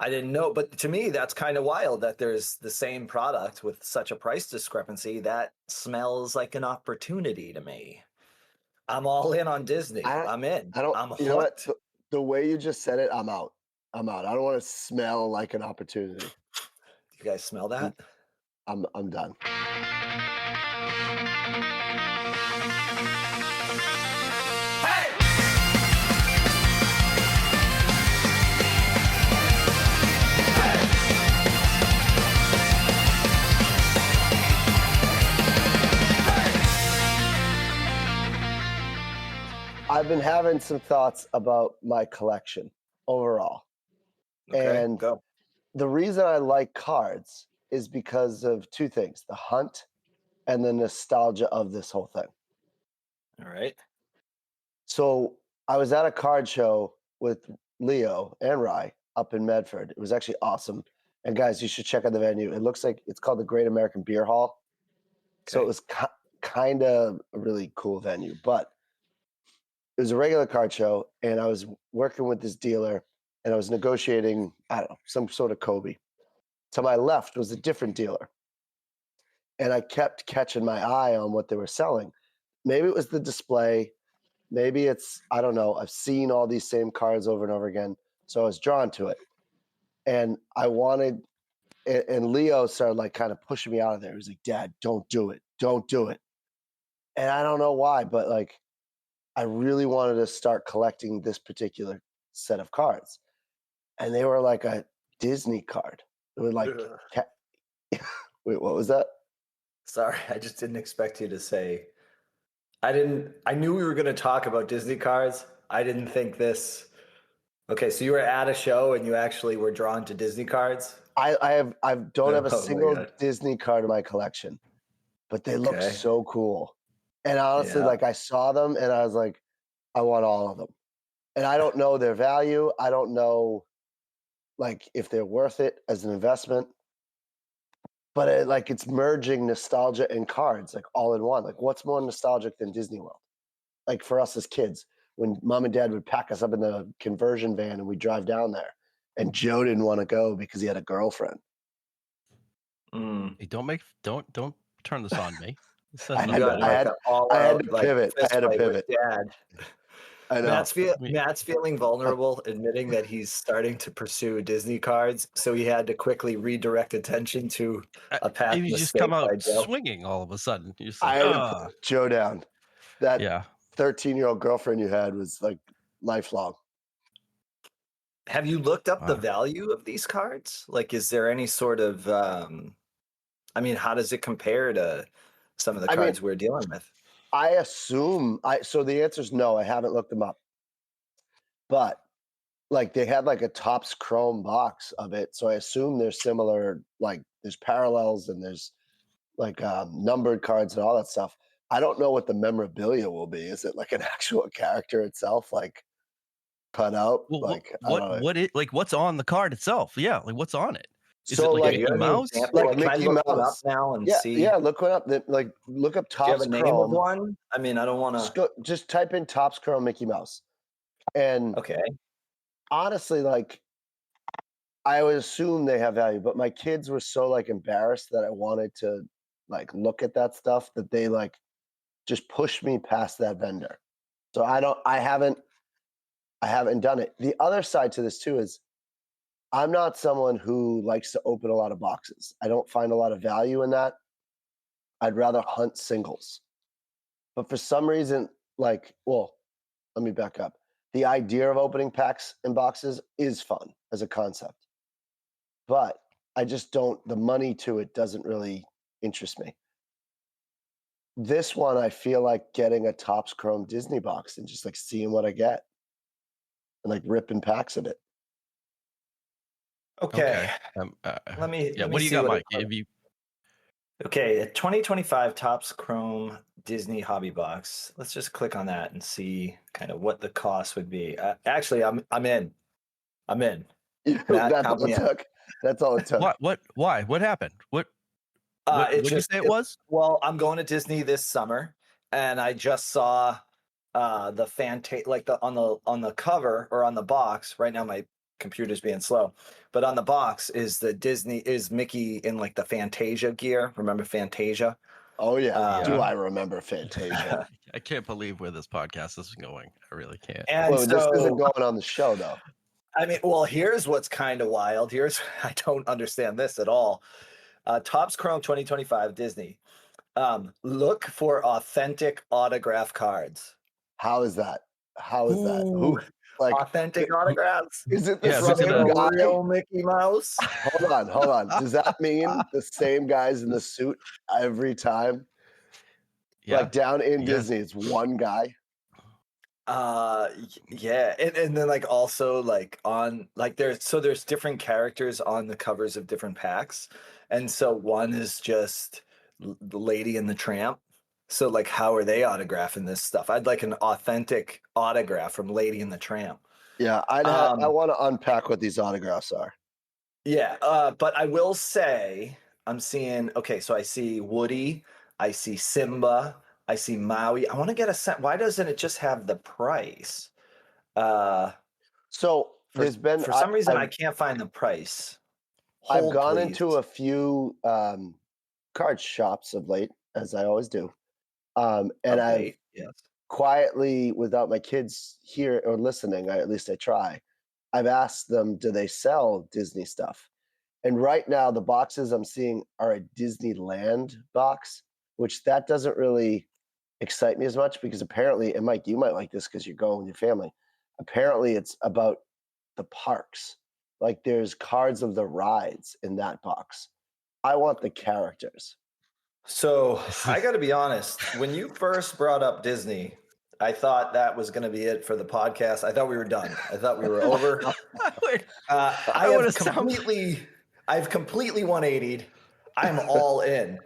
I didn't know, but to me, that's kind of wild that there's the same product with such a price discrepancy. That smells like an opportunity to me. I'm all in on Disney. I I'm in. I don't. I'm You know what? hooked. The way you just said it, I'm out. I'm out. I don't want to smell like an opportunity. You guys smell I'm that? I'm done. I've been having some thoughts about my collection overall. Okay, And go. the reason I like cards is because of two things, the hunt and the nostalgia of this whole thing. All right. So I was at a card show with Leo and Rye up in Medford. It was actually awesome. And guys, you should check out the venue. It looks like it's called the Great American Beer Hall. So Okay. it was kind of a really cool venue, but it was a regular card show, and I was working with this dealer, and I was negotiating, I don't know, some sort of Kobe. To my left was a different dealer, and I kept catching my eye on what they were selling. Maybe it was the display, maybe it's, I don't know. I've seen all these same cards over and over again, so I was drawn to it, and I wanted. And Leo started like kind of pushing me out of there. He was like, "Dad, don't do it, don't do it." And I don't know why, but like I really wanted to start collecting this particular set of cards. And they were like a Disney card. It was like, Ugh. wait, what was that? Sorry, I just didn't expect you to say. I knew we were going to talk about Disney cards. I didn't think this. Okay, so you were at a show and you actually were drawn to Disney cards? I don't have a Oh my single God. Disney card in my collection, but they look Okay. so cool. And honestly, Yeah. like I saw them and I was like, I want all of them. And I don't know their value. I don't know like if they're worth it as an investment. But like it's merging nostalgia and cards like all in one. Like what's more nostalgic than Disney World? Like for us as kids, when mom and dad would pack us up in the conversion van and we'd drive down there, and Joe didn't want to go because he had a girlfriend. Mm. Hey, don't turn this on me. This has I You had nothing to, to got do I like with had, an all I had out to like pivot. I fist had to fight with pivot. dad. I know. Matt's feeling vulnerable, admitting that he's starting to pursue Disney cards, so he had to quickly redirect attention to a past You just mistake come out by Joe. swinging all of a sudden. You're just I like, had to put Joe down. That yeah. 13-year-old girlfriend you had was like lifelong. Have you looked up the Wow. value of these cards? Like, is there any sort of, I mean, how does it compare to some of the I mean, cards we're dealing with? I assume so the answer is no, I haven't looked them up. But like they had like a Topps Chrome box of it. So I assume there's similar, like there's parallels and there's like numbered cards and all that stuff. I don't know what the memorabilia will be. Is it like an actual character itself, like cut out? Well, Like I don't know. what's on the card itself? Yeah, like what's on it? Is it So like Yeah, a like you Mickey have any Mouse? example? like Like, can I Mickey look one up Mouse. now and Yeah, see? yeah. Look one up. Like look up Do you have Topps a name of Chrome. one? I mean, I don't want to. Just type in Topps Chrome Mickey Mouse. And Okay. honestly, like I would assume they have value, but my kids were so like embarrassed that I wanted to like look at that stuff that they like just pushed me past that vendor. So I haven't done it. The other side to this too is I'm not someone who likes to open a lot of boxes. I don't find a lot of value in that. I'd rather hunt singles. But for some reason, like, well, let me back up. The idea of opening packs and boxes is fun as a concept. But I just don't, the money to it doesn't really interest me. This one, I feel like getting a Topps Chrome Disney box and just like seeing what I get and like ripping packs of it. Okay. Let me Yeah. let me What do you see got, what Mike? Have you? Okay, a 2025 Topps Chrome Disney Hobby Box. Let's just click on that and see kind of what the cost would be. Actually, I'm in. I'm in. Matt, That's count all me it in. took. That's all it took. What? Why? What happened? What It did you just say it was? well, I'm going to Disney this summer, and I just saw the like the on the cover or on the box. Right now, my computers being slow. But on the box is Mickey in like the Fantasia gear. Remember Fantasia? Oh yeah. Do Yeah. I remember Fantasia? I can't believe where this podcast is going. I really can't. And Well, this so, isn't going on the show though. I mean, well, here's what's kind of wild. I don't understand this at all. Topps Chrome 2025 Disney. Look for authentic autograph cards. How is that? How is that? Who Ooh, like authentic autographs? is it the Yeah, From same the guy? real Mickey Mouse? Hold on. Does that mean the same guys in the suit every time? Yeah. Like down in Yes. Disney, it's one guy. Yeah, and then like also like on like there's different characters on the covers of different packs, and so one is just the Lady and the Tramp. So like, how are they autographing this stuff? I'd like an authentic autograph from Lady and the Tramp. Yeah, I want to unpack what these autographs are. Yeah, but I will say I'm seeing. Okay, so I see Woody, I see Simba, I see Maui. I want to get a sense. Why doesn't it just have the price? So For, there's been for some reason I I've, can't find the price. I've Hold, gone please. into a few card shops of late, as I always do, and I've Yes. quietly, without my kids here or listening, at least I try. I've asked them, do they sell Disney stuff? And right now, the boxes I'm seeing are a Disneyland box, which that doesn't really excite me as much because apparently, and Mike, you might like this because you're going with your family. Apparently, it's about the parks. Like there's cards of the rides in that box. I want the characters. So I got to be honest. When you first brought up Disney, I thought that was going to be it for the podcast. I thought we were done. I thought we were over. I've completely 180'd. I'm all in.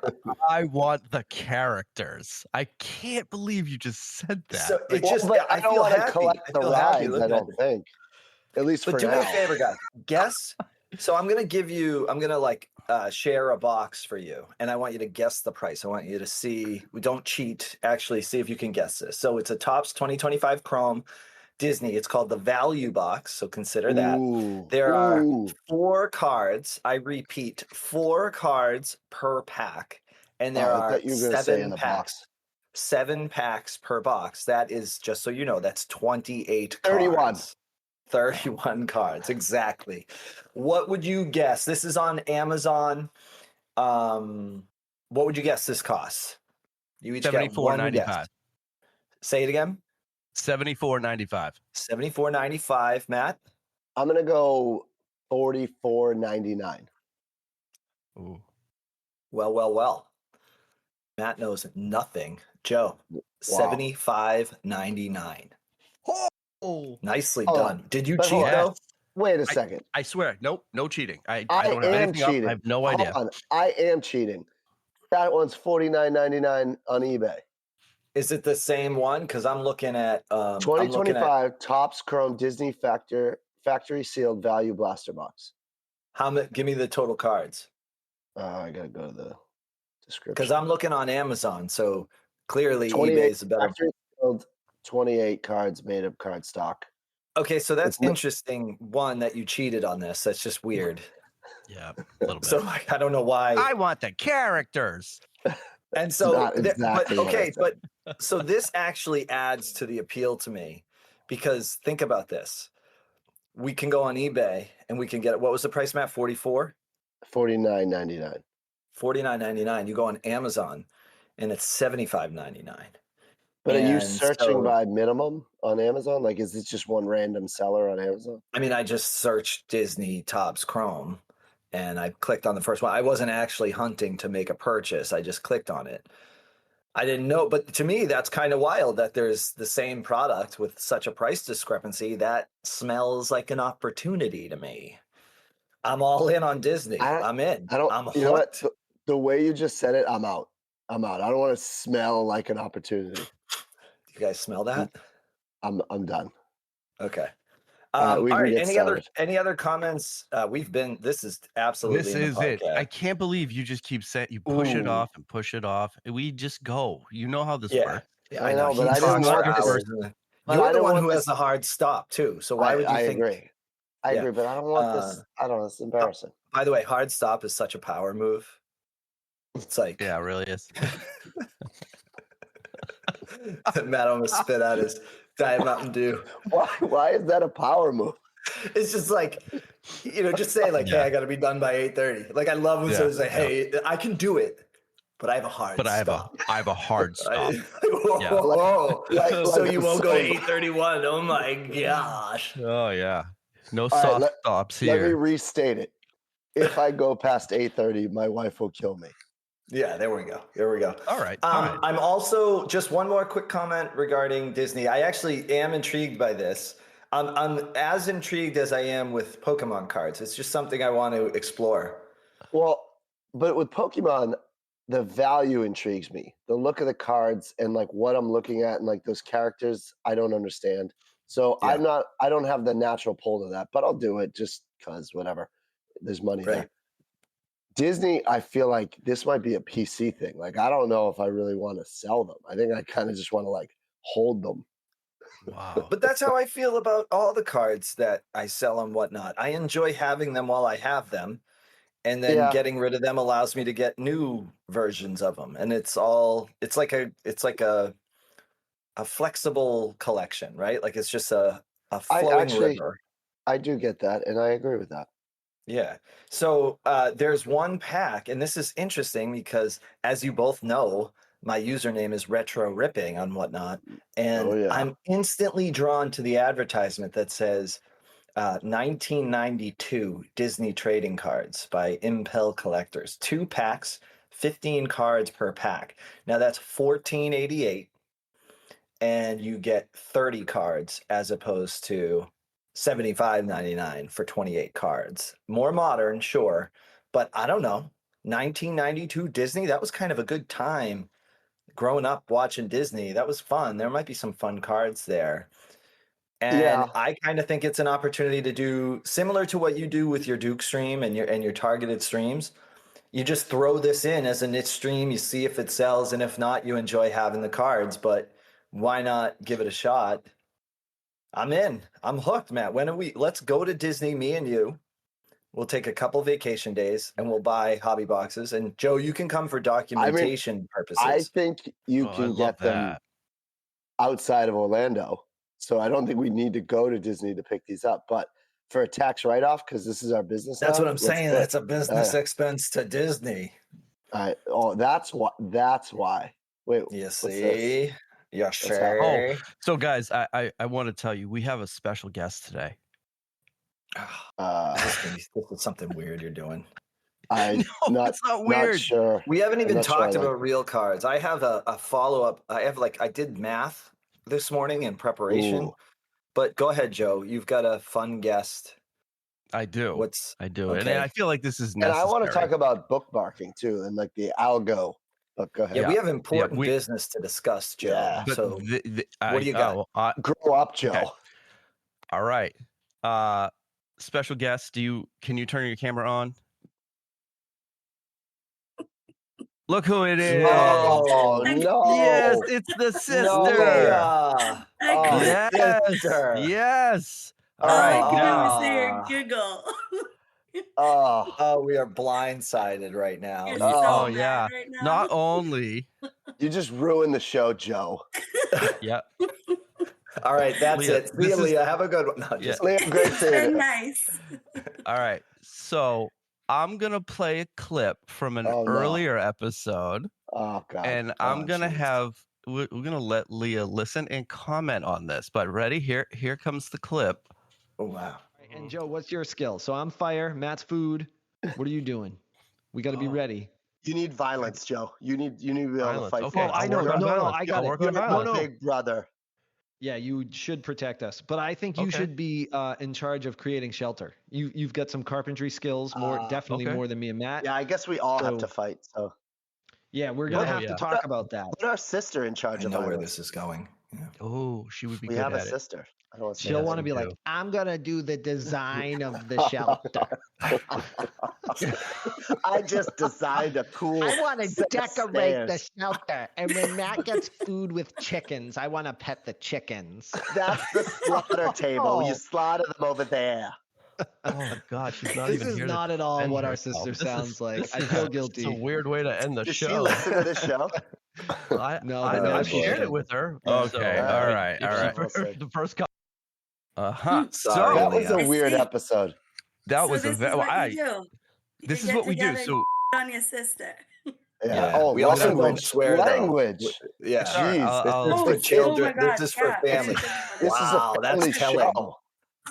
I want the characters. I can't believe you just said that. So it just, but I I don't feel want to happy. collect the I feel happy rides. I looking at don't think, at least But for do now. me a favor, guys. Guess. So I'm gonna like share a box for you, and I want you to guess the price. I want you to see. We don't cheat. Actually, see if you can guess this. So it's a Topps 2025 Chrome Disney. It's called the Value Box. So consider that. Ooh, There are ooh. 4 cards. I repeat, 4 cards per pack, and there I are thought you were going to say in 7 the packs. box. 7 packs per box. That is, just so you know, that's 28 31. cards. 31 cards, exactly. What would you guess? This is on Amazon. What would you guess this costs? You each get one guess. Say it again. $74.95. $74.95, Matt. I'm going to go $44.99. Ooh. Well. Matt knows nothing. Joe, $75.99. Oh, Nicely Hold done. on. Did you But cheat hold on. though? Wait a second. I swear, nope, no cheating. I I don't have am anything cheating. up. I have no Hold idea. on. I am cheating. That one's $49.99 on eBay. Is it the same one? Because I'm looking at 2025 Topps Chrome Disney factory sealed value blaster box. how many? Give me the total cards. I gotta go to the description. Because I'm looking on Amazon, so clearly 28 eBay is a better. factory sealed, 28 cards made of card stock. Okay, so that's It's- interesting. One, that you cheated on this. That's just weird. Yeah, a little bit. So like, I don't know why. I want the characters. And so, Not exactly what I said. so this actually adds to the appeal to me, because think about this: we can go on eBay and we can get, what was the price, Matt? 44, $49.99. $49.99. You go on Amazon, and it's $75.99. But are you And searching so- by minimum on Amazon? Like, is it just one random seller on Amazon? I mean, I just searched Disney Topps Chrome, and I clicked on the first one. I wasn't actually hunting to make a purchase. I just clicked on it. I didn't know, but to me, that's kind of wild that there's the same product with such a price discrepancy. That smells like an opportunity to me. I'm all in on Disney. I'm in. I'm You know what? hooked. The way you just said it, I'm out. I don't want to smell like an opportunity. You guys smell that? I'm done. Okay. We All can right. get started. Any other comments? This is absolutely This in the is it. podcast. I can't believe you just keep saying you push it Ooh. off and push it off. We just go. You know how this Yeah. works. Yeah, I know, but He I didn't talks want for this- hours. But I You're the didn't one want who this- has the hard stop too. So why would you I think? agree. I Yeah. agree, but I don't want this. I don't know. It's embarrassing. By the way, hard stop is such a power move. It's like Yeah, it really is. Matt almost spit out his Diet Mountain Dew. Why is that a power move? It's just like, just say like, hey, Yeah. I got to be done by 8:30. Like I love when someone say, hey, I can do it, but I have a hard stop. I have a hard stop. Whoa. So Like you I'm won't go to so- 8:31. Oh my gosh. Oh yeah. No All right, soft stops Let me here. restate it. If I go past 8:30, my wife will kill me. Yeah, there we go. All right. Fine. I'm also just one more quick comment regarding Disney. I actually am intrigued by this. I'm as intrigued as I am with Pokemon cards. It's just something I want to explore. Well, but with Pokemon, the value intrigues me. The look of the cards and like what I'm looking at and like those characters, I don't understand. So Yeah. I don't have the natural pull to that, but I'll do it just because whatever. There's money Right. there. Disney, I feel like this might be a PC thing. Like I don't know if I really want to sell them. I think I kind of just want to like hold them. Wow. But that's how I feel about all the cards that I sell and whatnot. I enjoy having them while I have them, and then getting rid of them allows me to get new versions of them. And it's like a flexible collection, right? Like it's just a flowing river. I do get that, and I agree with that. Yeah. So there's one pack, and this is interesting because, as you both know, my username is Retro Ripping on whatnot, and I'm instantly drawn to the advertisement that says 1992 Disney trading cards by Impel Collectors. 2 packs, 15 cards per pack. Now that's $14.88, and you get 30 cards as opposed to $75.99 for 28 cards. More modern, sure, but I don't know. 1992 Disney, that was kind of a good time growing up watching Disney. That was fun. There might be some fun cards there. And I kind of think it's an opportunity to do similar to what you do with your Duke stream and your targeted streams. You just throw this in as a niche stream, you see if it sells, and if not, you enjoy having the cards, but why not give it a shot? I'm in. I'm hooked, Matt. Let's go to Disney, me and you. We'll take a couple vacation days and we'll buy hobby boxes. And Joe, you can come for documentation purposes. I think you can get them outside of Orlando. So I don't think we need to go to Disney to pick these up. But for a tax write-off, because this is our business. That's what I'm saying. That's a business expense to Disney. That's why. Wait, you see? Yeah, sure. Oh, so guys, I want to tell you, we have a special guest today. This is something weird you're doing. It's not weird. Not sure. We haven't even talked about real cards. I have a follow-up. I did math this morning in preparation. Ooh. But go ahead, Joe. You've got a fun guest. I do. I do. Okay. And I feel like this is necessary. And I want to talk about bookmarking too, and like the algo. But go ahead. Yeah, we have important business to discuss, Joe. Yeah. So what do you got? Grow up, Joe. Okay. All right. Special guest, can you turn your camera on? Look who it is. Oh, no. Yes, it's the sister. No. Yes. All right. Giggle. We are blindsided right now. You're so mad right now. Not only you just ruined the show, Joe. Yeah. All right, that's Leah, it. See you, Leah. Have a good one. No, just Leah, great seeing you. Nice. All right. So I'm gonna play a clip from an earlier episode. Oh God. And I'm gonna we're gonna let Leah listen and comment on this. But ready? Here comes the clip. Oh wow. And Joe, what's your skill? So I'm fire, Matt's food. What are you doing? We got to be ready. You need violence, Joe. You need to be able to fight. Okay. For I know. No, I got it. No, big brother. Yeah, you should protect us. But I think you should be in charge of creating shelter. You've got some carpentry skills, definitely more than me and Matt. Yeah, I guess we all have to fight. So yeah, we're gonna have to talk about that. Put our sister in charge of know violence. where this is going. Yeah. Oh, she would be good We have at a sister. I don't want to say She'll want to be like, I'm gonna do the design of the shelter. I just designed a cool. I want to decorate the shelter, and when Matt gets food with chickens, I want to pet the chickens. That's the slaughter table. You slaughter them over there. Oh God, she's not This even is here not to at all defend what our herself. sister This sounds is- like. this I is feel a- guilty. It's a weird way to end the Does she show. listen to this show? No, I but I've she shared should. it with her. Yeah. If Okay, all right, if all she right. We'll see. the first comment. Sorry, That was a Leah. weird See, episode. That so was a this is very. what you do. You This is get what we do. together and So on your sister. Yeah. Yeah. Oh, We also don't language. swear though. Language. Yeah. sorry, Jeez. This is Oh, for It's- children. oh my God, This is for yeah, I family. didn't think about This is a Wow, family that's telling. show.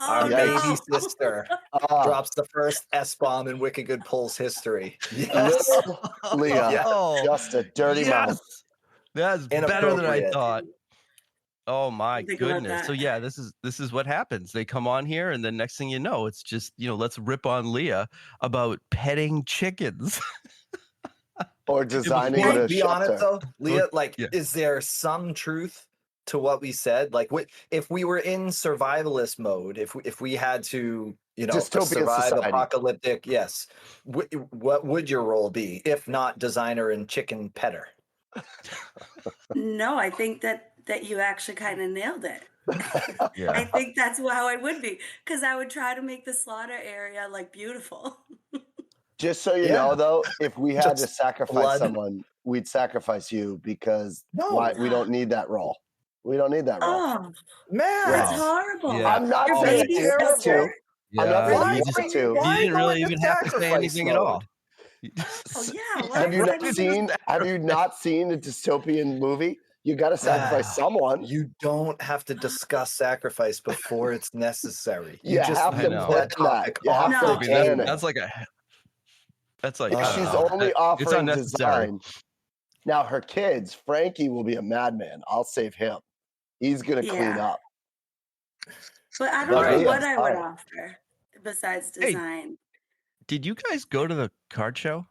Our Oh baby no. sister Ah, drops the first S-bomb in Wicked Good Pulls history. Yes. little Leah, Yeah. just a dirty mouth. Yes, that's better than I Inappropriate. thought. Oh my Think about goodness. So that. yeah, this is what happens. They come on here and then next thing you know, it's just, let's rip on Leah about petting chickens. Or designing Can we the be honest shelter. though, Leah? Like, Yeah. is there some truth to what we said? Like, if we were in survivalist mode, if we had to, Dystopian survive society. apocalyptic, yes, what would your role be if not designer and chicken petter? No, I think that you actually kind of nailed it. I Yeah. think that's how it would be, because I would try to make the slaughter area like beautiful. Just so you Yeah. know, though, if we had to Just sacrifice blood. someone, we'd sacrifice you because No. we don't need that role. We don't need that role. Oh, Man, that's Wow. horrible. Yeah. I'm not Your saying baby you have sister? to. I'm not Yeah, saying you you just- have to. why You didn't go really into even have to say sacrifice anything at mode? all. Oh yeah. Why Have you would not I do seen? Have you not seen a dystopian movie? You got to sacrifice someone. You don't have to discuss sacrifice before it's necessary. You have I to know. plan that that. topic You have off No. to I mean, plan it. that's like that's like If She's Uh, only it's offering unnecessary. design. Now her kids, Frankie will be a madman. I'll save him. He's gonna clean Yeah. up. But I But don't know Leah, what I would sorry. offer besides Hey. design. Did you guys go to the card show?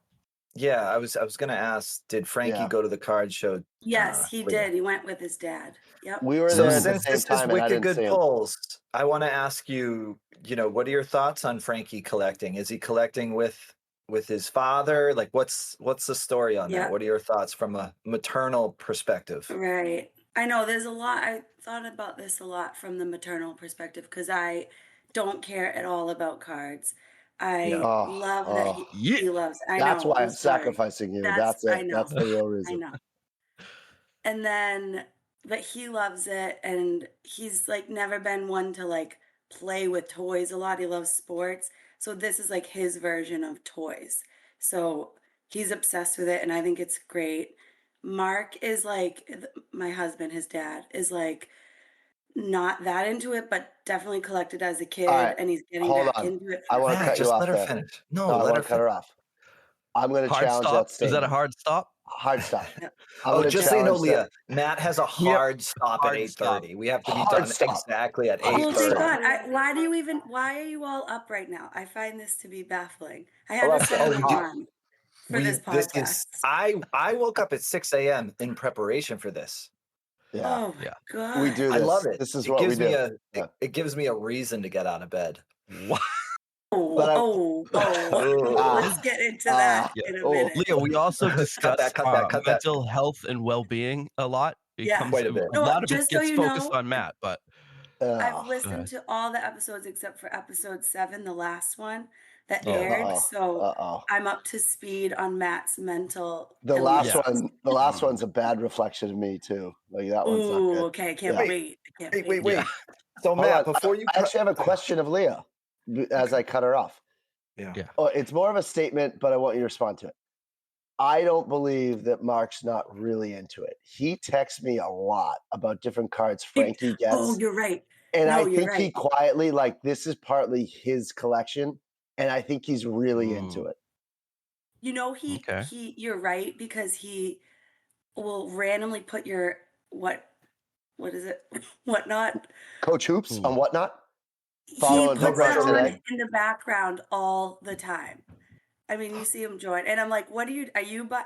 Yeah, I was gonna ask, did Frankie Yeah. go to the card show? Yes, he Leah? did. He went with his dad. Yep. We were So there at the since same this is time, and I Wicked didn't Good see him. Pulls, I want to ask you, what are your thoughts on Frankie collecting? Is he collecting with his father? Like, what's the story on Yeah. that? What are your thoughts from a maternal perspective? Right. I know there's a lot. I thought about this a lot from the maternal perspective because I don't care at all about cards. I Yeah. Oh, love that oh. he loves. I That's know. why I'm sorry. sacrificing you. That's- That's it. I know. That's the real I reason. know. And then, but he loves it, and he's like never been one to like play with toys a lot. He loves sports. So this is like his version of toys. So he's obsessed with it, and I think it's great. Mark is like, my husband, his dad, is like not that into it, but definitely collected as a kid, right, and he's getting hold back on. into it. I for wanna fun. cut you just off let her there. finish. No, I let want her to cut her finish. off. I'm going to Hard challenge stop. that statement. Is that a hard stop? Hard stop. Yeah. I'm Oh, gonna just so you know, challenge that. Leah, Matt has a hard stop Hard at stop. 8:30. We have to be Hard done stop. exactly at Hard Well, 8:30. thank stop. God. Why are you all up right now? I find this to be baffling. I had to Alexa, set an you do- alarm for this podcast. I woke up at 6 a.m. in preparation for this. Yeah, Oh my Yeah. God. we do this. I love it. This is It what we gives do. me a Yeah. it gives me a reason to get out of bed. What? But Let's get into that yeah. in a Oh, minute. Leah, we also discussed cut that. mental health and well-being a lot. It Yeah. comes Quite a bit. a lot of it Just so gets you focused know, on Matt, but I've listened to all the episodes except for episode 7, the last one that aired. Uh-oh. So Uh-oh. I'm up to speed on Matt's mental. The last illness. one, the last one's a bad reflection of me too. Like that one's not Ooh, good. okay. I can't Yeah. wait. I can't Wait. Yeah. So Hold Matt, on. before you I actually have a question of Leah as I cut her off. Yeah. Oh, it's more of a statement, but I want you to respond to it. I don't believe that Mark's not really into it. He texts me a lot about different cards Frankie gets. Oh, you're right. And No, I you're think he right. quietly, like, this is partly his collection. And I think he's really into it. You know, Okay. you're right, because he will randomly put your what is it? Whatnot. Coach Hoops Ooh. on Whatnot? He Following puts that Hoop on today. in the background all the time. I mean, you see him join, and I'm like, "What are you?"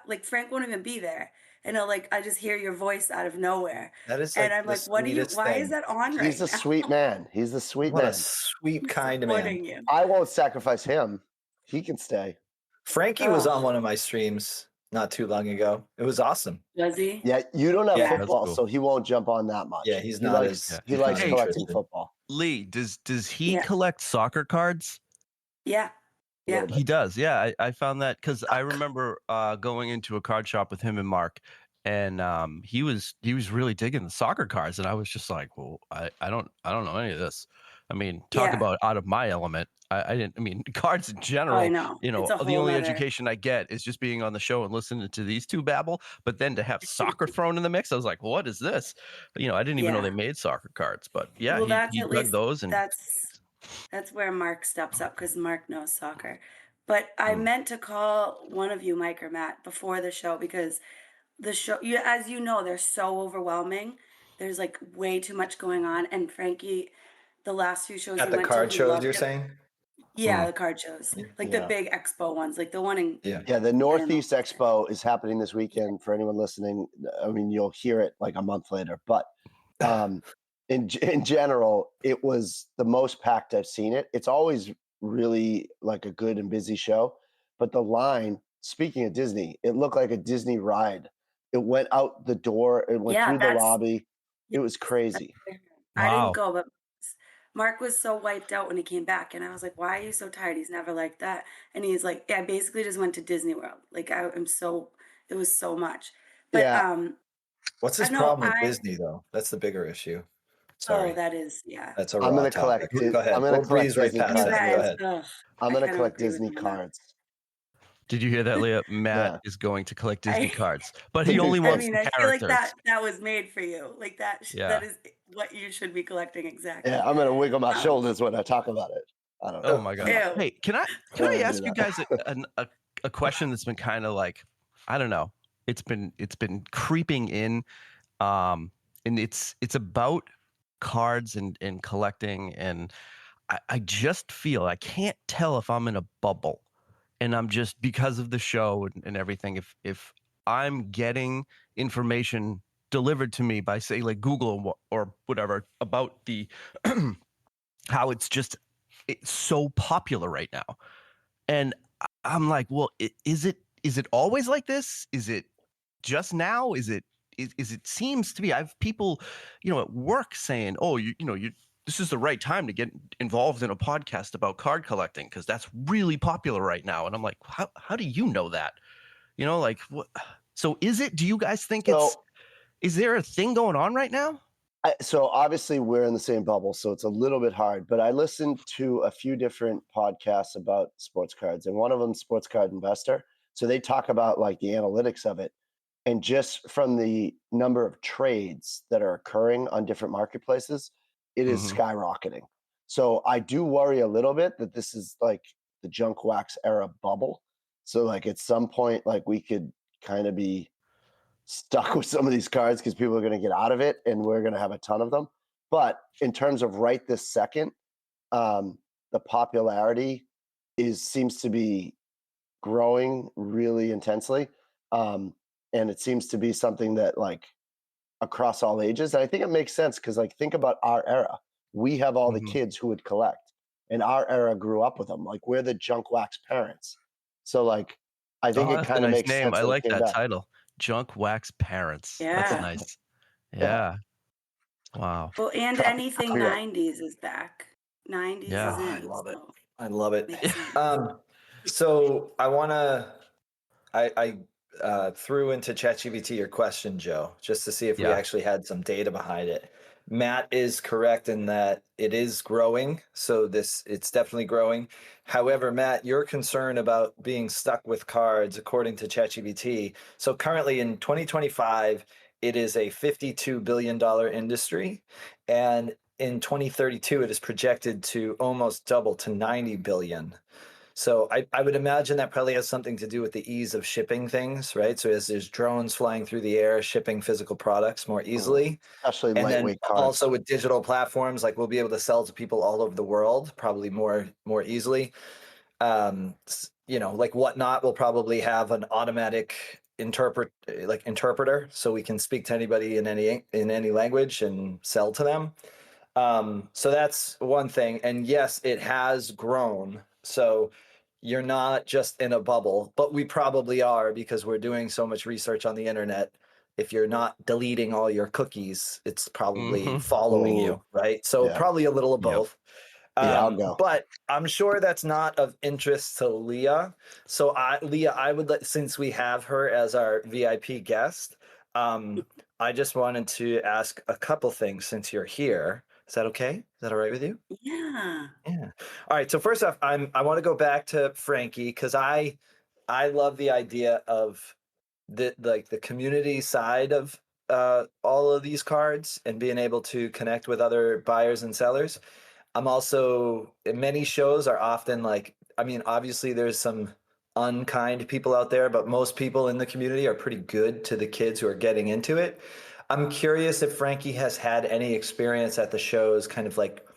Like Frank won't even be there, and I just hear your voice out of nowhere, That is and like I'm the like, "What are you? sweetest Why thing. is that on right He's a now?" sweet man. He's a sweet What man. a sweet, He's kind supporting man. you. I won't sacrifice him. He can stay. Frankie was Oh. on one of my streams not too long ago. It was awesome. Does he? Yeah, you don't have Yeah, that's football, cool. so he won't jump on that much. Yeah, he's he not likes, as he likes Hey, collecting interested. football. Lee, does he Yeah. collect soccer cards? Yeah. Yeah. He does. Yeah, I found that because I remember going into a card shop with him and Mark, and he was really digging the soccer cards, and I was just like, well, I don't know any of this. I mean, talk Yeah. about out of my element. I didn't. I mean, cards in Oh, I general. know. It's a The whole only nother. education I get is just being on the show and listening to these two babble. But then to have soccer thrown in the mix, I was like, what is this? But, I didn't even know they Yeah. made soccer cards. But yeah, Well, that's he at dug least those and. that's where Mark steps up because Mark knows soccer. But I Mm. meant to call one of you, Mike or Matt, before the show because the show, as you know, they're so overwhelming. There's like way too much going on. And Frankie, the last few shows At he the went to, card he shows, loved you're it. saying? Yeah, the card shows, like the Yeah. big expo ones, like the one in. Yeah. Yeah, the I don't know. Northeast Expo is happening this weekend. For anyone listening, I mean, you'll hear it like a month later. But in general, it was the most packed I've seen it. It's always really like a good and busy show. But the line, speaking of Disney, it looked like a Disney ride. It went out the door. It went Yeah, through the that's. lobby. It was Yes, crazy. I didn't Wow. go, but Mark was so wiped out when he came back, and I was like, "Why are you so tired?" He's never like that, and he's like, "Yeah, I basically just went to Disney World. Like I am so, it was so much." But Yeah. What's I his don't know. problem with Disney though? That's the bigger issue. Oh, Sorry. that is, yeah. That's a I'm raw gonna topic. collect. Go ahead. I'm gonna We'll collect breeze right Disney past You that. cards. Go guys, ahead. ugh, I'm I gonna kind of collect agree with Disney him on that. cards. Did you hear that, Leah? Matt Yeah. is going to collect Disney I, cards, but he only I I wants mean, the I feel like characters. that was made for you. Like that Yeah. that is what you should be collecting exactly. Yeah, I'm gonna wiggle my Um, shoulders when I talk about it. I don't know. Oh my god. Ew. Hey, can I do ask you that. guys a question that's been kind of like, I don't know. It's been creeping in, and it's about cards and collecting, and I just feel I can't tell if I'm in a bubble, and I'm just because of the show and everything. If I'm getting information delivered to me by say like Google or whatever about the how it's so popular right now. And I'm like, well, is it always like this? Is it just now? Is it seems to be? I have people, at work saying, oh, this is the right time to get involved in a podcast about card collecting because that's really popular right now. And I'm like, how do you know that? Like what? So do you guys think is there a thing going on right now? So obviously we're in the same bubble, so it's a little bit hard. But I listened to a few different podcasts about sports cards, and one of them, Sports Card Investor. So they talk about like the analytics of it, and just from the number of trades that are occurring on different marketplaces, it is skyrocketing. So I do worry a little bit that this is like the junk wax era bubble. So like at some point, like we could kind of be stuck with some of these cards because people are going to get out of it and we're going to have a ton of them. But in terms of right this second, the popularity seems to be growing really intensely. And it seems to be something that like across all ages. And I think it makes sense because like think about our era. We have all the kids who would collect, and our era grew up with them. Like we're the junk wax parents. So like I think it kind of makes name. sense. I like that back. title. Junk wax parents. Yeah. That's nice. Yeah. Wow. Well, and anything 90s is back. 90s is in. I love it. I love it. Makes sense. So I threw into ChatGPT your question, Joe, just to see if we actually had some data behind it. Matt is correct in that it is growing. So it's definitely growing. However, Matt, your concern about being stuck with cards, according to ChatGPT. So currently in 2025, it is a $52 billion industry. And in 2032, it is projected to almost double to 90 billion. So I would imagine that probably has something to do with the ease of shipping things, right? So as there's drones flying through the air, shipping physical products more easily. Especially and lightweight then cards. Also with digital platforms, like we'll be able to sell to people all over the world, probably more easily. Like Whatnot will probably have an automatic interpreter, so we can speak to anybody in any language and sell to them. So that's one thing. And yes, it has grown. So you're not just in a bubble, but we probably are because we're doing so much research on the internet if you're not deleting all your cookies, it's probably following you, right? So probably a little of both. I'll go. But I'm sure that's not of interest to Leah. So Leah, I would since we have her as our VIP guest, I just wanted to ask a couple things since you're here. Is that okay? Is that all right with you? Yeah. Yeah. All right. So first off, I want to go back to Frankie because I love the idea of the community side of all of these cards and being able to connect with other buyers and sellers. I'm also, many shows are often like, I mean, obviously there's some unkind people out there, but most people in the community are pretty good to the kids who are getting into it. I'm curious if Frankie has had any experience at the shows, kind of like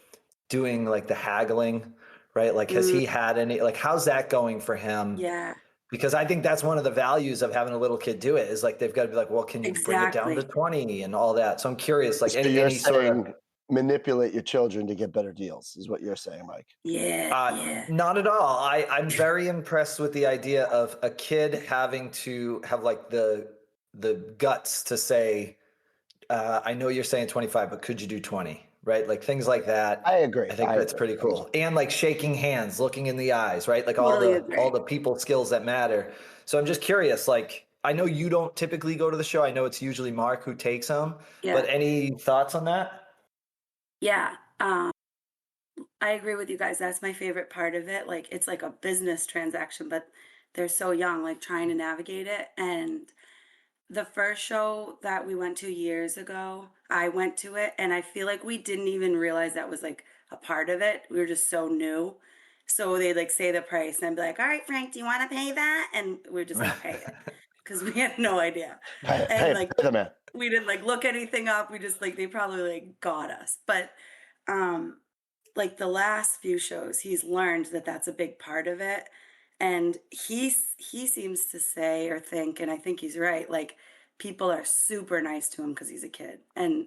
doing like the haggling, right? Like, has he had any, like, how's that going for him? Yeah. Because I think that's one of the values of having a little kid do it is like, they've got to be like, well, can you bring it down to 20 and all that? So I'm curious, like So you're saying manipulate your children to get better deals is what you're saying, Mike. Yeah. Not at all. I'm very impressed with the idea of a kid having to have like the guts to say, I know you're saying 25, but could you do 20? Right? Like things like that. I agree. I think that's pretty cool. And like shaking hands, looking in the eyes, right? Like Totally all the people skills that matter. So I'm just curious, like, I know you don't typically go to the show. I know it's usually Mark who takes them, but any thoughts on that? Yeah. I agree with you guys. That's my favorite part of it. Like it's like a business transaction, but they're so young, like trying to navigate it. And the first show that we went to years ago, I went to it and I feel like we didn't even realize that was like a part of it. We were just so new. So they'd like say the price and I'd be like, all right, Frank, do you want to pay that? And we'd just like pay it because we had no idea. And like we didn't like look anything up. We just like they probably like got us. But like the last few shows, he's learned that that's a big part of it. And he seems to say or think, and I think he's right, like people are super nice to him because he's a kid. And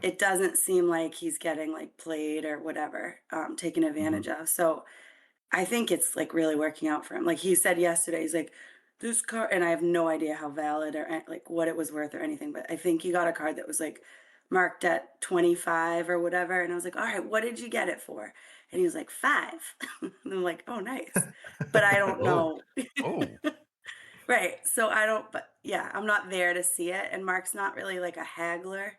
it doesn't seem like he's getting like played or whatever, taken advantage of. So I think it's like really working out for him. Like he said yesterday, he's like, this card, and I have no idea how valid or like what it was worth or anything, but I think he got a card that was like marked at 25 or whatever. And I was like, all right, what did you get it for? And he was like, 5. And I'm like, oh, nice. But I don't know. Right. So I don't, but yeah, I'm not there to see it. And Mark's not really like a haggler.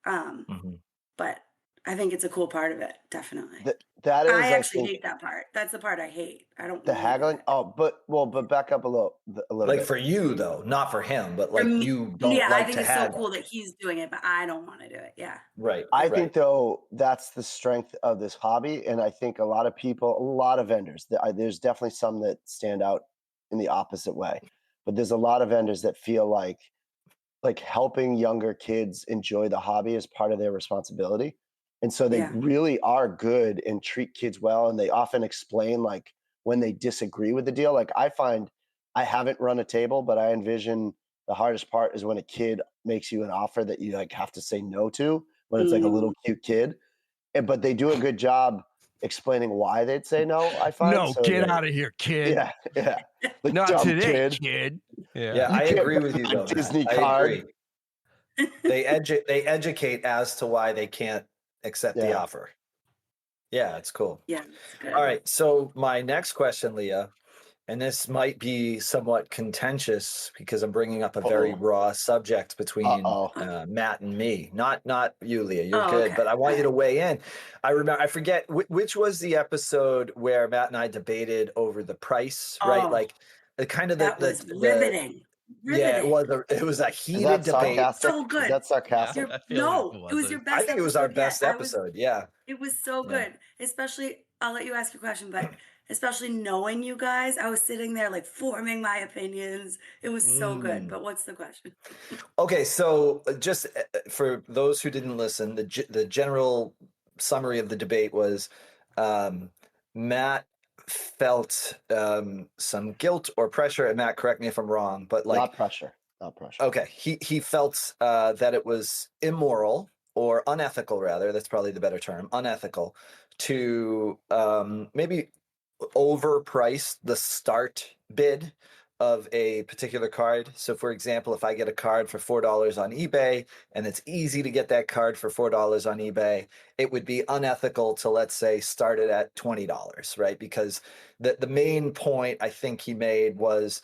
But I think it's a cool part of it. Definitely. That is, I actually hate that part. That's the part I hate. I don't the haggling. It. Oh, but back up a little like bit. for you though, not for him, but like you don't like I think to it's haggle. so cool that he's doing it, but I don't want to do it. Yeah. Right. I think though that's the strength of this hobby, and I think a lot of vendors. There's definitely some that stand out in the opposite way, but there's a lot of vendors that feel like helping younger kids enjoy the hobby is part of their responsibility. And so they really are good and treat kids well. And they often explain like when they disagree with the deal. Like I find I haven't run a table, but I envision the hardest part is when a kid makes you an offer that you like have to say no to when it's like a little cute kid. But they do a good job explaining why they'd say no, I find. No, so get out of here, kid. Yeah. Like, not today, kid. Yeah, I agree with you though. Disney card. I agree. They educate as to why they can't accept the offer. Yeah, it's cool. Yeah. All right. So my next question, Leah, and this might be somewhat contentious because I'm bringing up a very raw subject between Matt and me. Not you, Leah. You're good, okay. But I want you to weigh in. I forget which was the episode where Matt and I debated over the price, right? Like the kind of that was riveting. Yeah, it was a heated debate. So good. Is that sarcastic? No, it was your best. I think it was our best episode. It was so good. Especially, I'll let you ask your question, but especially knowing you guys, I was sitting there like forming my opinions. It was so good. But what's the question? Okay, so just for those who didn't listen, the general summary of the debate was Matt felt some guilt or pressure, and Matt, correct me if I'm wrong, but like not pressure. Okay, he felt that it was immoral or unethical, rather. That's probably the better term, unethical, to maybe overprice the start bid of a particular card. So for example, if I get a card for $4 on eBay and it's easy to get that card for $4 on eBay, it would be unethical to, let's say, start it at $20, right? Because the main point I think he made was,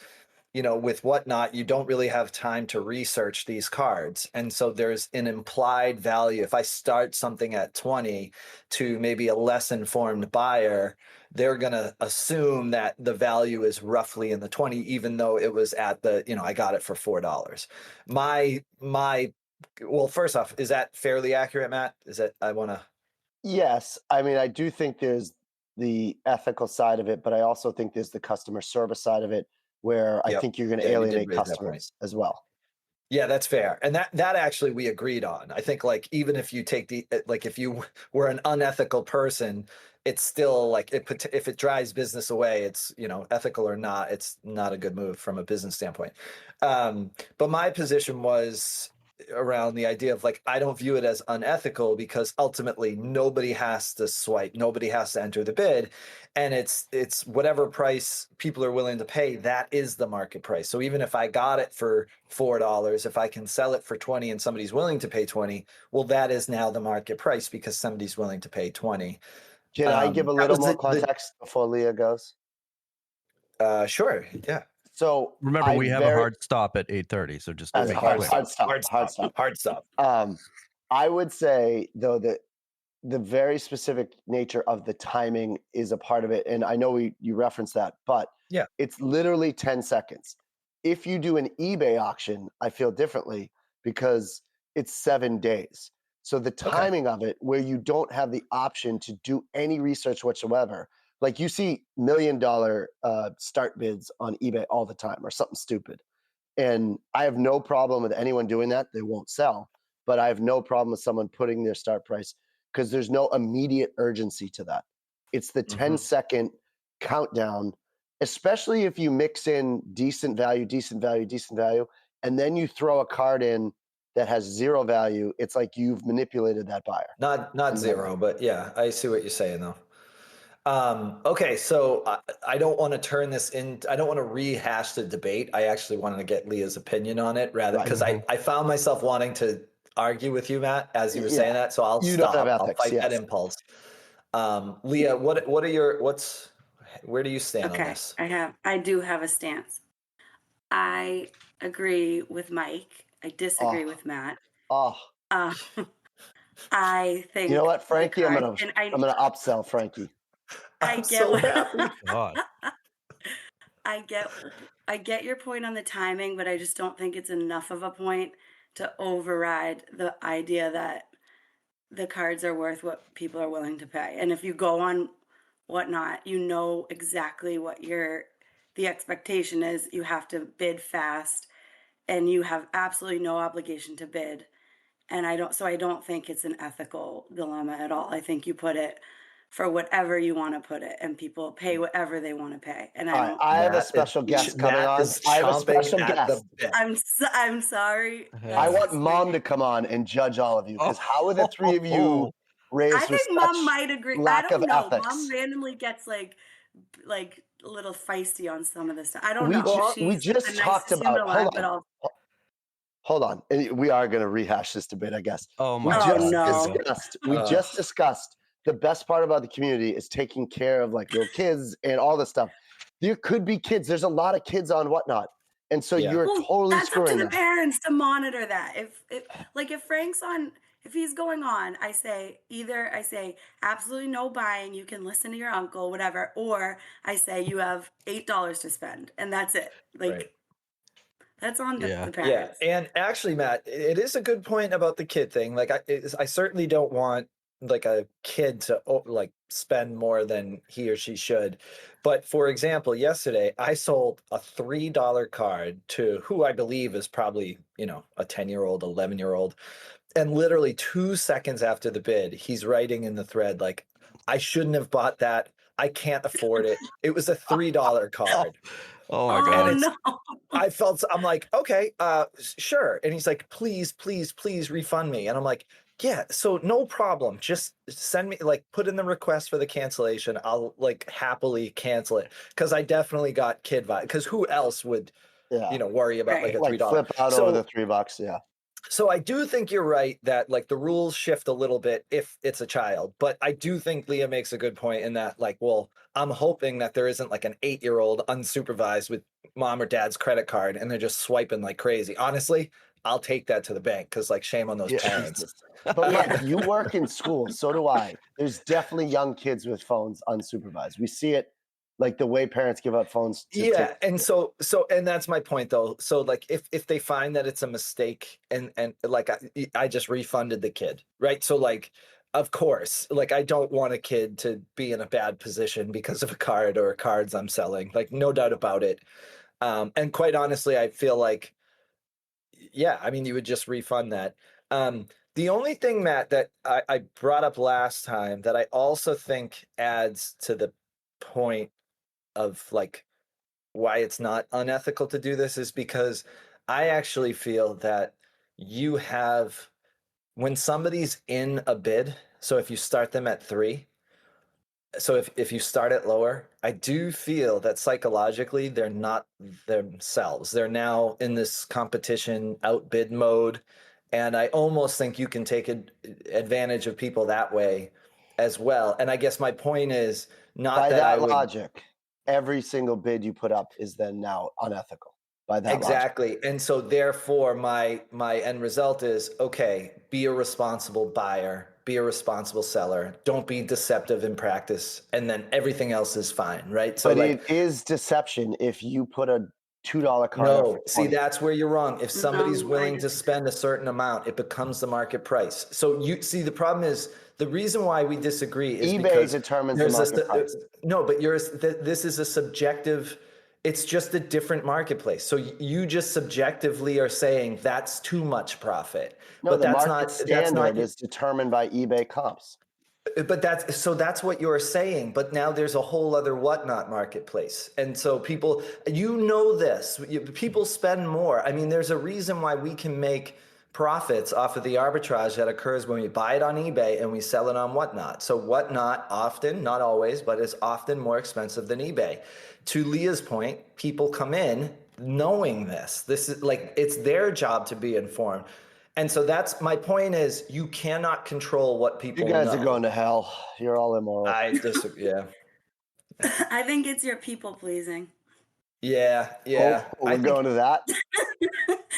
with Whatnot, you don't really have time to research these cards. And so there's an implied value. If I start something at 20 to maybe a less informed buyer, they're going to assume that the value is roughly in the 20, even though it was at the, I got it for $4. Well, first off, is that fairly accurate, Matt? Yes. I mean, I do think there's the ethical side of it, but I also think there's the customer service side of it, where I think you're going to alienate customers as well. Yeah, that's fair. And that actually we agreed on. I think even if you take if you were an unethical person, it's still if it drives business away, it's, ethical or not, it's not a good move from a business standpoint. But my position was around the idea of I don't view it as unethical, because ultimately nobody has to swipe, nobody has to enter the bid, and it's whatever price people are willing to pay, that is the market price. So even if I got it for $4, if I can sell it for 20 and somebody's willing to pay 20, well, that is now the market price because somebody's willing to pay 20. Can I give a little more context before Leah goes? Sure. Yeah. So remember, we have a hard stop at 8:30, so just hard stop. I would say, though, that the very specific nature of the timing is a part of it, and I know you referenced that, but it's literally 10 seconds. If you do an eBay auction, I feel differently because it's 7 days. So the timing of it, where you don't have the option to do any research whatsoever. Like, you see $1 million start bids on eBay all the time, or something stupid. And I have no problem with anyone doing that. They won't sell. But I have no problem with someone putting their start price, because there's no immediate urgency to that. It's the 10-second countdown, especially if you mix in decent value, and then you throw a card in that has zero value. It's like you've manipulated that buyer. Not zero, but yeah, I see what you're saying, though. Okay, so I don't want to turn this in. I don't want to rehash the debate. I actually wanted to get Leah's opinion on it, rather, because I found myself wanting to argue with you, Matt, as you were saying that. So I'll stop. I'll fight that impulse. Leah, where do you stand on this? I do have a stance. I agree with Mike. I disagree with Matt. I think, you know what, Frankie, I'm gonna upsell Frankie. I get so happy. God. I get your point on the timing, but I just don't think it's enough of a point to override the idea that the cards are worth what people are willing to pay. And if you go on Whatnot, you know exactly what the expectation is. You have to bid fast, and you have absolutely no obligation to bid. And I don't think it's an ethical dilemma at all. I think you put it for whatever you want to put it, and people pay whatever they want to pay. And I have a special guest coming on. I have a special guest. I'm sorry. I want Mom to come on and judge all of you, because how are the three of you raised? I think Mom might agree. I don't know. Ethics. Mom randomly gets like a little feisty on some of this stuff. I don't know. We just talked about. Hold on. We are going to rehash this debate, I guess. Oh my God. We just discussed the best part about the community is taking care of little kids and all this stuff. There could be kids. There's a lot of kids on Whatnot. And so you're totally screwing them. That's up to the parents to monitor that. If Frank's on, if he's going on, I say absolutely no buying. You can listen to your uncle, whatever. Or I say you have $8 to spend, and that's it. That's on the parents. Yeah, and actually, Matt, it is a good point about the kid thing. I certainly don't want a kid to spend more than he or she should. But for example, yesterday I sold a $3 card to who I believe is probably, a 10-year-old, 11-year-old. And literally 2 seconds after the bid, he's writing in the thread, I shouldn't have bought that. I can't afford it. It was a $3 card. Oh my God. And I'm like, okay, sure. And he's like, please refund me. And I'm like, Yeah, so no problem. Just send me, like, put in the request for the cancellation. I'll like happily cancel it because I definitely got kid vibe. Because who else would, worry about like a Like $3? flip out over the $3. Yeah. So I do think you're right that like the rules shift a little bit if it's a child, but I do think Leah makes a good point in that, like, well, I'm hoping that there isn't like an 8-year-old unsupervised with mom or dad's credit card and they're just swiping like crazy. Honestly, I'll take that to the bank because like shame on those parents. But Mike, you work in school, so do I. There's definitely young kids with phones unsupervised. We see it, like the way parents give out phones. And so and that's my point though. So like if they find that it's a mistake and like I just refunded the kid, right? So like of course, like I don't want a kid to be in a bad position because of a card or cards I'm selling. Like no doubt about it. And quite honestly, I feel like I mean you would just refund that. The only thing, Matt, that I brought up last time that I also think adds to the point of like why it's not unethical to do this is because I actually feel that you have, when somebody's in a bid, so if you start them at 3, so if you start it lower, I do feel that psychologically they're not themselves. They're now in this competition outbid mode. And I almost think you can take advantage of people that way as well. And I guess my point is not by that I would. Logic, every single bid you put up is then now unethical. By that exactly logic. And so therefore my end result is, okay, be a responsible buyer, be a responsible seller, don't be deceptive in practice, and then everything else is fine, right? So but like, it is deception if you put a $2 card no, see, that's where you're wrong. If somebody's willing to spend a certain amount, it becomes the market price. So you see, the problem is the reason why we disagree is eBay because determines the market price. No, but this is a subjective. It's just a different marketplace. So you just subjectively are saying that's too much profit. No, but the that's market not standard is determined by eBay comps. But that's what you're saying. But now there's a whole other whatnot marketplace. And so people, this, people spend more. I mean, there's a reason why we can make profits off of the arbitrage that occurs when we buy it on eBay and we sell it on whatnot. So whatnot often, not always, but is often more expensive than eBay. To Leah's point, people come in knowing this. This is like, it's their job to be informed. And so that's my point is you cannot control what people know. You guys are going to hell. You're all immoral. I disagree. Yeah. I think it's your people pleasing. Yeah. We're going to that.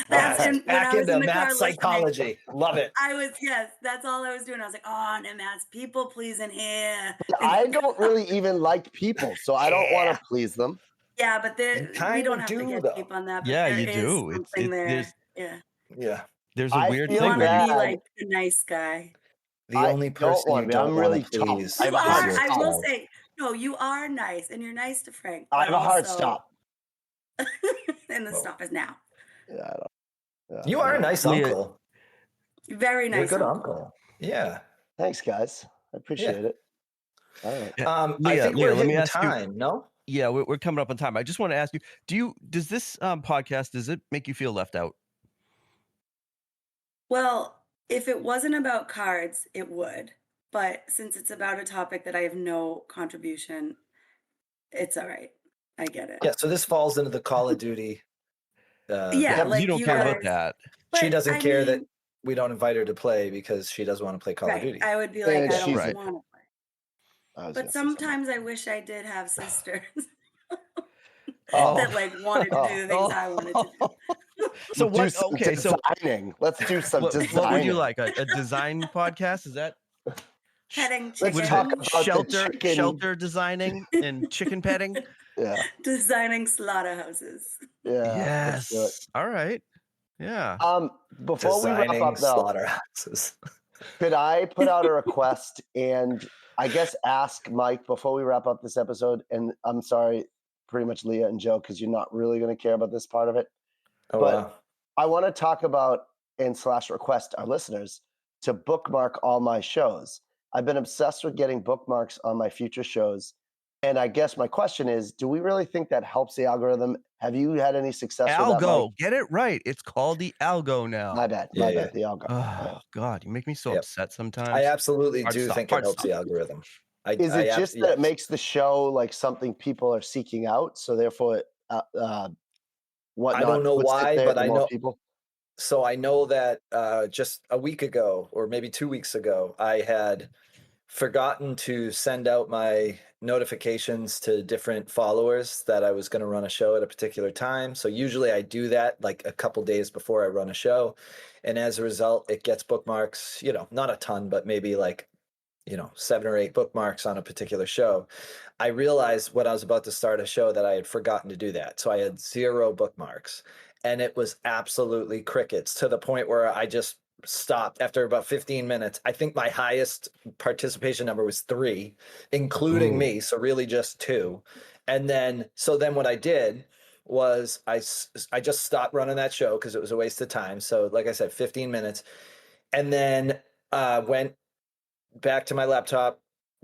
That's back into Matt's psychology. Love it. That's all I was doing. I was like, oh, no, Matt's people pleasing here. I don't really even like people, so I don't want to please them. Yeah, but we don't have to get deep on that. But yeah, there you do. Is something there. Yeah. There's a weird thing. You want to be like the nice guy. The only person you don't want to please. I will say, no, you are nice, and you're nice to Frank. I have a hard stop. And the stop is now. Yeah, you are a nice uncle. Very nice. You're a good uncle. Yeah. Thanks, guys. I appreciate it. All right. Leah, I think we're hitting time. No. Yeah, we're coming up on time. I just want to ask you: does this podcast, does it make you feel left out? Well, if it wasn't about cards, it would. But since it's about a topic that I have no contribution, it's all right. I get it. Yeah. So this falls into the Call of Duty. Like you don't care about that. She doesn't care that we don't invite her to play because she doesn't want to play Call of Duty. I would be like, I don't want to play. But sometimes I wish I did have sisters that like wanted to do the things I wanted to do. So what? Okay, designing. Let's do some designing. What would you like? A design podcast? Is that petting chicken? Let's talk about shelter designing and chicken petting. Yeah. Designing slaughterhouses. Yeah. Yes. All right. Yeah. Before we wrap up, though, slaughterhouses. Could I put out a request and I guess ask Mike before we wrap up this episode? And I'm sorry, pretty much Leah and Joe, because you're not really going to care about this part of it. But I want to talk about and / request our listeners to bookmark all my shows. I've been obsessed with getting bookmarks on my future shows. And I guess my question is, do we really think that helps the algorithm? Have you had any success with that, Algo, Mike? get it right. It's called the algo now. My bad. Yeah, My yeah. bad. The algo. Oh God, you make me so Yep. upset sometimes. I absolutely Hard do stop, think it hard helps stop. the algorithm. Is it just that it yes. makes the show like something people are seeking out, so therefore, whatnot I don't know puts it why, there but to I more know. people? So I know that just a week ago, or maybe 2 weeks ago, I had forgotten to send out my notifications to different followers that I was going to run a show at a particular time. So usually I do that like a couple days before I run a show. And as a result, it gets bookmarks, not a ton, but maybe like, 7 or 8 bookmarks on a particular show. I realized when I was about to start a show that I had forgotten to do that. So I had 0 bookmarks, and it was absolutely crickets, to the point where I just stopped after about 15 minutes. I think my highest participation number was 3, including me. So really just 2. And then what I did was I just stopped running that show because it was a waste of time. So like I said, 15 minutes. And then went back to my laptop,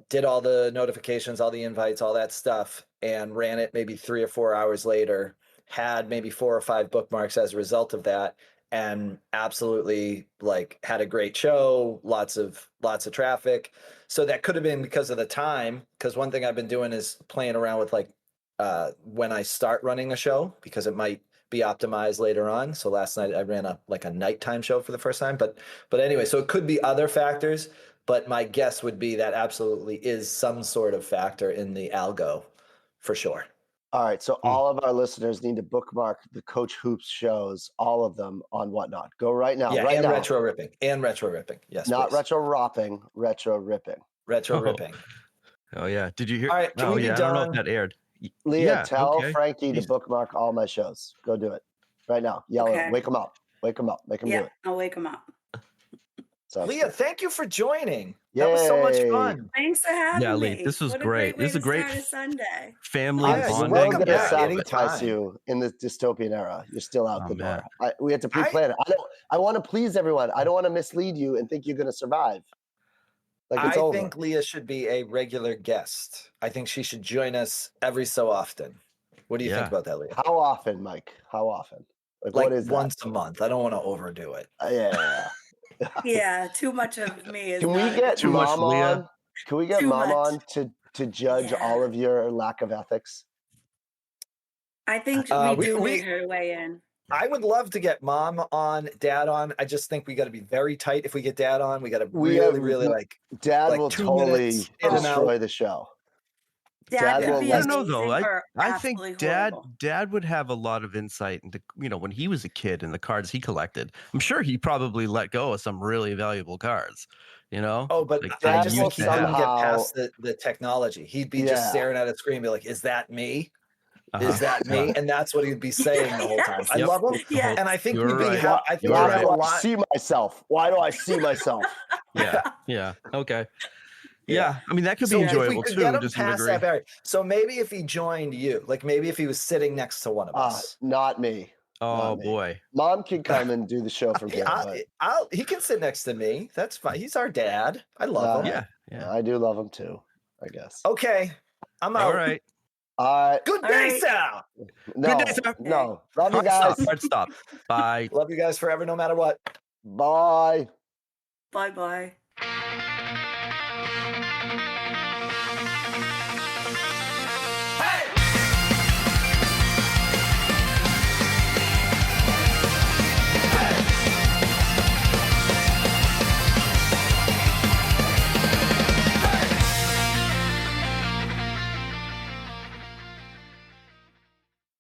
did all the notifications, all the invites, all that stuff, and ran it maybe 3 or 4 hours later, had maybe 4 or 5 bookmarks as a result of that, and absolutely like had a great show, lots of traffic. So that could have been because of the time, because one thing I've been doing is playing around with like when I start running a show, because it might be optimized later on. So last night I ran a nighttime show for the first time, but anyway, so it could be other factors, but my guess would be that absolutely is some sort of factor in the algo, for sure. All right, so all of our listeners need to bookmark the Coach Hoops shows, all of them on Whatnot. Go right now. Yeah, right and now. retro ripping. Yes, not please. retro ropping, retro ripping. Retro ripping. Oh yeah. Did you hear? All right, can we be I don't know if done? that aired. Leah, Yeah, tell okay. Frankie to bookmark all my shows. Go do it right now. Yell at him. Okay. Wake him up. Wake him up. Make him do Yeah, it. I'll wake him up. Sounds Leah, good. thank you for joining. That was so much Yay. fun. Thanks for having Lee, me. this was What great. a great way This is a to great start a Sunday. family Yeah, you're We're bonding. welcome going to back sacrifice anytime. you in the dystopian era. You're still out Oh, the man. door. We have to pre-plan it. I want to please everyone. I don't want to mislead you and think you're going to survive. Like it's I over. think Leah should be a regular guest. I think she should join us every so often. What do you think about that, Leah? How often, Mike? How often? Like what is once that? a month. I don't want to overdo it. Yeah. Yeah, too much of me is Can we not get Too much Mom Leah? on? Can we get Too Mom much. on to judge all of your lack of ethics? I think we do need her to weigh in. I would love to get Mom on, Dad on. I just think we got to be very tight. If we get Dad on, we got to really like. Dad like will 2 totally minutes in and out. destroy the show. Dad would be I don't know though. amazing or I think absolutely Dad horrible. would have a lot of insight into when he was a kid and the cards he collected. I'm sure he probably let go of some really valuable cards. Oh, but like I just think he couldn't get somehow past the technology. He'd be just staring at a screen, and be like, "Is that me? Is that me?" And that's what he'd be saying the whole time. I love him, and I think we'd be. I think Why we'd have do a I lot. see myself? Why do I see myself? Yeah. Okay. Yeah. I mean, that could So be if enjoyable we could too. get him Just past that barrier. So maybe if he joined you, like maybe if he was sitting next to one of us. Not me. Oh Not me. boy. Mom can come and do the show from here. He can sit next to me. That's fine. He's our dad. I love him. Yeah. I do love him too, I guess. Okay. I'm out. All right. Good day, Sal. No, Good day, sir. no. Love you guys. Hard stop. Bye. Love you guys forever, no matter what. Bye. Bye-bye. Hey!